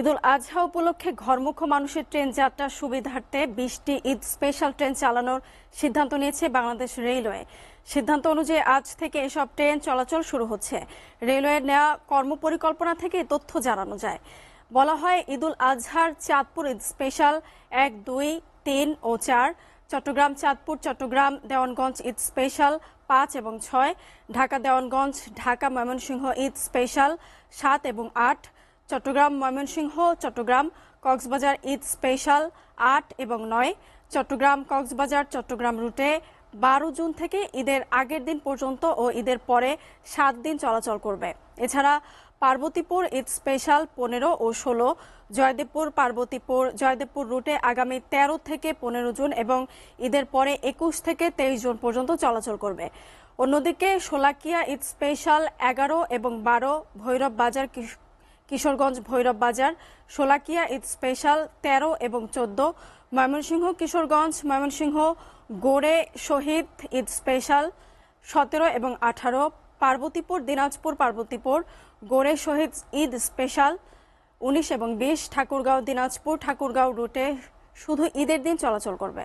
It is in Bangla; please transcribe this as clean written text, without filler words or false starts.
ঈদুল আজহা উপলক্ষে ঘরমুখো মানুষের ট্রেন যাত্রার সুবিধার্থে 20টি ঈদ স্পেশাল ট্রেন চালানোর সিদ্ধান্ত নিয়েছে বাংলাদেশ রেলওয়ে। সিদ্ধান্ত অনুযায়ী আজ থেকে এসব ট্রেন চলাচল শুরু হচ্ছে। রেলওয়ের নেওয়া কর্মপরিকল্পনা থেকে তথ্য জানানো যায়। বলা হয়, ঈদুল আজহার চাঁদপুর ঈদ স্পেশাল 1, 2, 3 ও 4, চট্টগ্রাম চাঁদপুর চট্টগ্রাম দেওয়ানগঞ্জ ঈদ স্পেশাল 5 এবং 6, ঢাকা দেওয়ানগঞ্জ ঢাকা ময়মনসিংহ ঈদ স্পেশাল 7 এবং 8, চট্টগ্রাম ময়মনসিংহ চট্টগ্রাম কক্সবাজার ঈদ স্পেশাল 8 এবং 9, চট্টগ্রাম কক্সবাজার চট্টগ্রাম রুটে 12 জুন থেকে ঈদের আগের দিন পর্যন্ত ও ঈদের পরে 7 দিন চলাচল করবে। এছাড়া পার্বতীপুর ঈদ স্পেশাল 15 ও 16, জয়দেবপুর পার্বতীপুর জয়দেবপুর রুটে আগামী 13 থেকে 15 জুন এবং ঈদের পরে 21 থেকে 23 জুন পর্যন্ত চলাচল করবে। অন্যদিকে শোলাকিয়া ঈদ স্পেশাল 11 এবং 12, ভৈরব বাজার কিশোরগঞ্জ ভৈরব বাজার, শোলাকিয়া ঈদ স্পেশাল 13 এবং 14, ময়মনসিংহ কিশোরগঞ্জ ময়মনসিংহ গোড়ে শহীদ ঈদ স্পেশাল 17 এবং 18, পার্বতীপুর দিনাজপুর পার্বতীপুর গোড়ে শহীদ ঈদ স্পেশাল 19 এবং 20, ঠাকুরগাঁও দিনাজপুর ঠাকুরগাঁও রুটে শুধু ঈদের দিন চলাচল করবে।